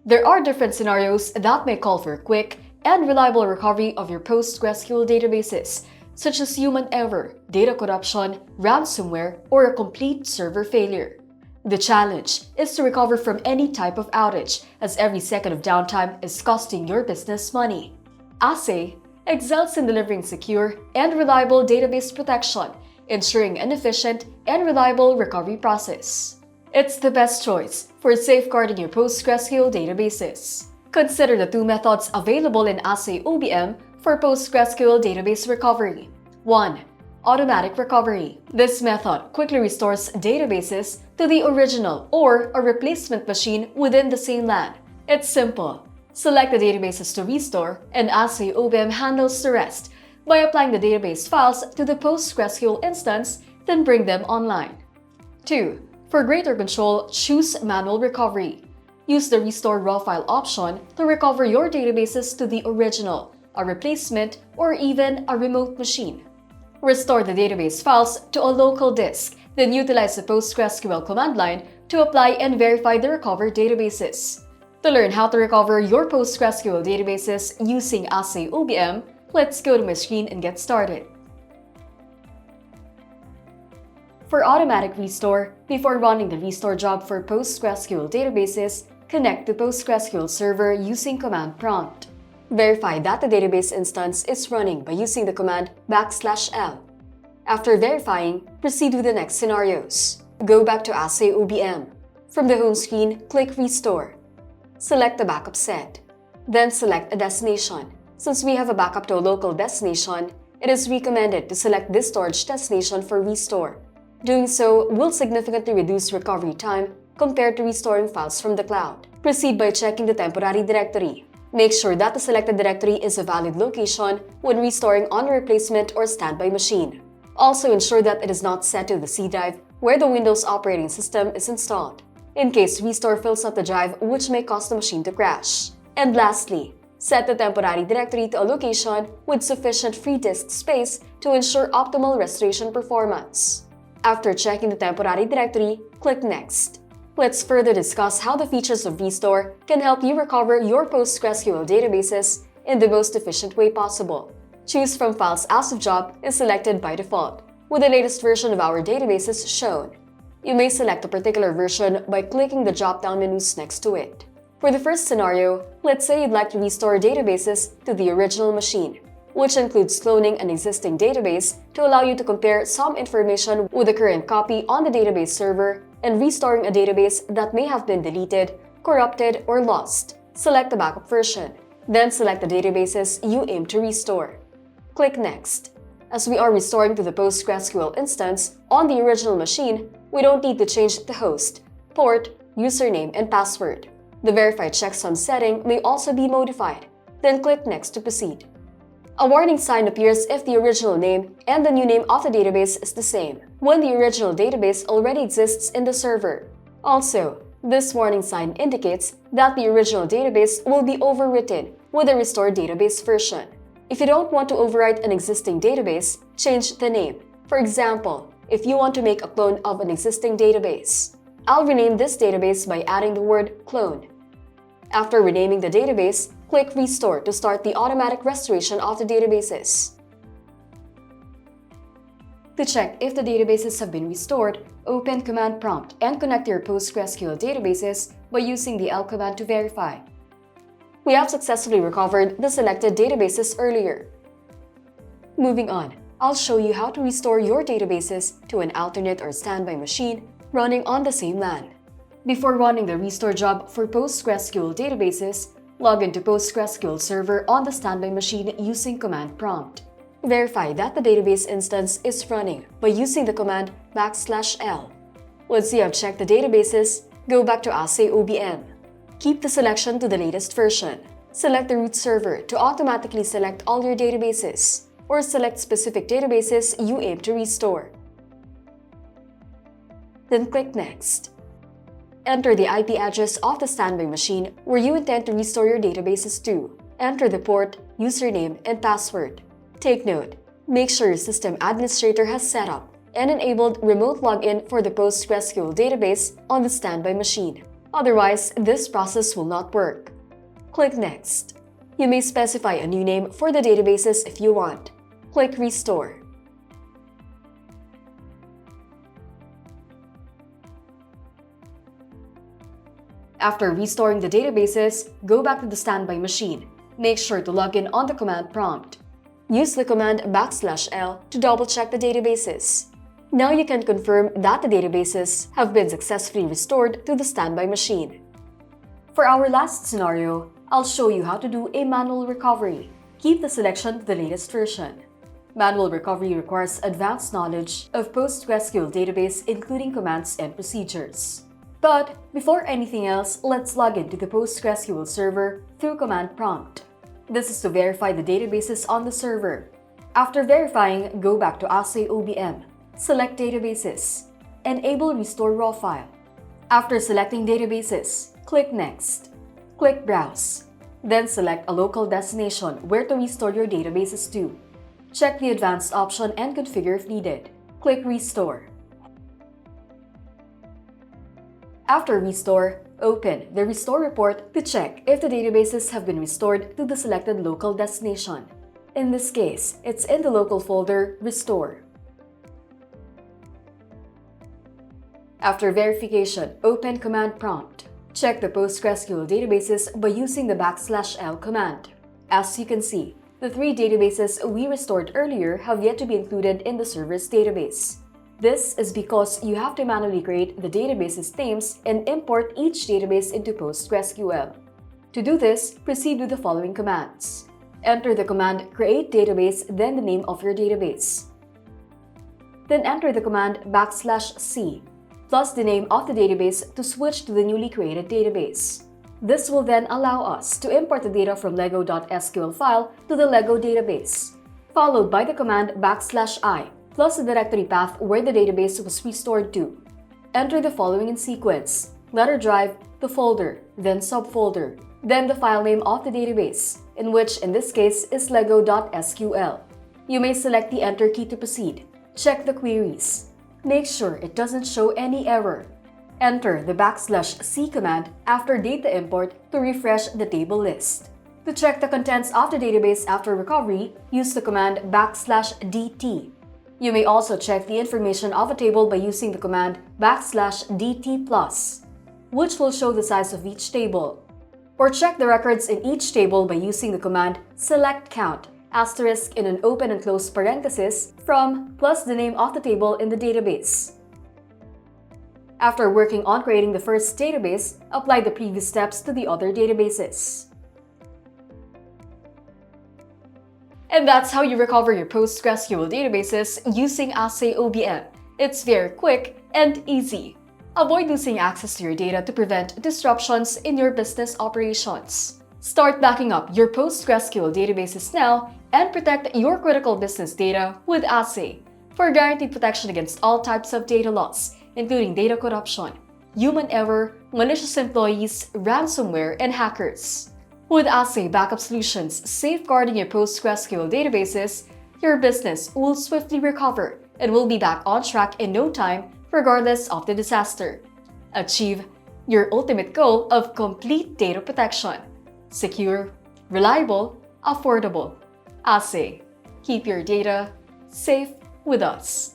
There are different scenarios that may call for quick and reliable recovery of your PostgreSQL databases, such as human error, data corruption, ransomware, or a complete server failure. The challenge is to recover from any type of outage, as every second of downtime is costing your business money. Ahsay excels in delivering secure and reliable database protection, ensuring an efficient and reliable recovery process. It's the best choice for safeguarding your PostgreSQL databases. Consider the two methods available in AhsayOBM for PostgreSQL database recovery. 1. Automatic recovery. This method quickly restores databases to the original or a replacement machine within the same LAN. It's simple. Select the databases to restore, and AhsayOBM handles the rest by applying the database files to the PostgreSQL instance, then bring them online. 2. For greater control, choose manual recovery. Use the Restore Raw File option to recover your databases to the original, a replacement, or even a remote machine. Restore the database files to a local disk, then utilize the PostgreSQL command line to apply and verify the recovered databases. To learn how to recover your PostgreSQL databases using AhsayOBM, let's go to my screen and get started. For automatic restore, before running the restore job for PostgreSQL databases, connect to PostgreSQL server using command prompt. Verify that the database instance is running by using the command \l. After verifying, proceed with the next scenarios. Go back to AhsayOBM. From the home screen, click Restore. Select the backup set. Then select a destination. Since we have a backup to a local destination, it is recommended to select this storage destination for restore. Doing so will significantly reduce recovery time compared to restoring files from the cloud. Proceed by checking the temporary directory. Make sure that the selected directory is a valid location when restoring on a replacement or standby machine. Also ensure that it is not set to the C drive where the Windows operating system is installed, in case restore fills up the drive, which may cause the machine to crash. And lastly, set the temporary directory to a location with sufficient free disk space to ensure optimal restoration performance. After checking the temporary directory, click Next. Let's further discuss how the features of Restore can help you recover your PostgreSQL databases in the most efficient way possible. Choose from Files as of Job is selected by default, with the latest version of our databases shown. You may select a particular version by clicking the drop-down menus next to it. For the first scenario, let's say you'd like to restore databases to the original machine, which includes cloning an existing database to allow you to compare some information with the current copy on the database server and restoring a database that may have been deleted, corrupted, or lost. Select the backup version. Then select the databases you aim to restore. Click Next. As we are restoring to the PostgreSQL instance on the original machine, we don't need to change the host, port, username, and password. The Verify checksum setting may also be modified. Then click Next to proceed. A warning sign appears if the original name and the new name of the database is the same, when the original database already exists in the server. Also, this warning sign indicates that the original database will be overwritten with the restored database version. If you don't want to overwrite an existing database, change the name. For example, if you want to make a clone of an existing database, I'll rename this database by adding the word clone. After renaming the database, click Restore to start the automatic restoration of the databases. To check if the databases have been restored, open Command Prompt and connect your PostgreSQL databases by using the L command to verify. We have successfully recovered the selected databases earlier. Moving on, I'll show you how to restore your databases to an alternate or standby machine running on the same LAN. Before running the restore job for PostgreSQL databases, log into PostgreSQL server on the standby machine using command prompt. Verify that the database instance is running by using the command \l. Once you have checked the databases, go back to AhsayOBM. Keep the selection to the latest version. Select the root server to automatically select all your databases, or select specific databases you aim to restore. Then click Next. Enter the IP address of the standby machine where you intend to restore your databases to. Enter the port, username, and password. Take note, make sure your system administrator has set up and enabled remote login for the PostgreSQL database on the standby machine. Otherwise, this process will not work. Click Next. You may specify a new name for the databases if you want. Click Restore. After restoring the databases, go back to the standby machine. Make sure to log in on the command prompt. Use the command \L to double-check the databases. Now you can confirm that the databases have been successfully restored to the standby machine. For our last scenario, I'll show you how to do a manual recovery. Keep the selection to the latest version. Manual recovery requires advanced knowledge of PostgreSQL database, including commands and procedures. But before anything else, let's log into the PostgreSQL server through command prompt. This is to verify the databases on the server. After verifying, go back to AhsayOBM, select Databases, enable Restore Raw File. After selecting Databases, click Next. Click Browse. Then select a local destination where to restore your databases to. Check the Advanced option and configure if needed. Click Restore. After Restore, open the Restore report to check if the databases have been restored to the selected local destination. In this case, it's in the local folder Restore. After verification, open command prompt. Check the PostgreSQL databases by using the \L command. As you can see, the 3 databases we restored earlier have yet to be included in the server's database. This is because you have to manually create the database's names and import each database into PostgreSQL. To do this, proceed with the following commands. Enter the command create database, then the name of your database. Then enter the command \C plus the name of the database to switch to the newly created database. This will then allow us to import the data from lego.sql file to the Lego database, followed by the command \I plus the directory path where the database was restored to. Enter the following in sequence: letter drive, the folder, then subfolder, then the file name of the database, in which in this case is lego.sql. You may select the Enter key to proceed. Check the queries. Make sure it doesn't show any error. Enter the \C command after data import to refresh the table list. To check the contents of the database after recovery, use the command \DT. You may also check the information of a table by using the command \DT+, which will show the size of each table. Or check the records in each table by using the command selectCount** in an open and close parenthesis from plus the name of the table in the database. After working on creating the first database, apply the previous steps to the other databases. And that's how you recover your PostgreSQL databases using AhsayOBM. It's very quick and easy. Avoid losing access to your data to prevent disruptions in your business operations. Start backing up your PostgreSQL databases now and protect your critical business data with Ahsay for guaranteed protection against all types of data loss, including data corruption, human error, malicious employees, ransomware, and hackers. With Ahsay Backup Solutions safeguarding your PostgreSQL databases, your business will swiftly recover and will be back on track in no time, regardless of the disaster. Achieve your ultimate goal of complete data protection. Secure, reliable, affordable. Ahsay. Keep your data safe with us.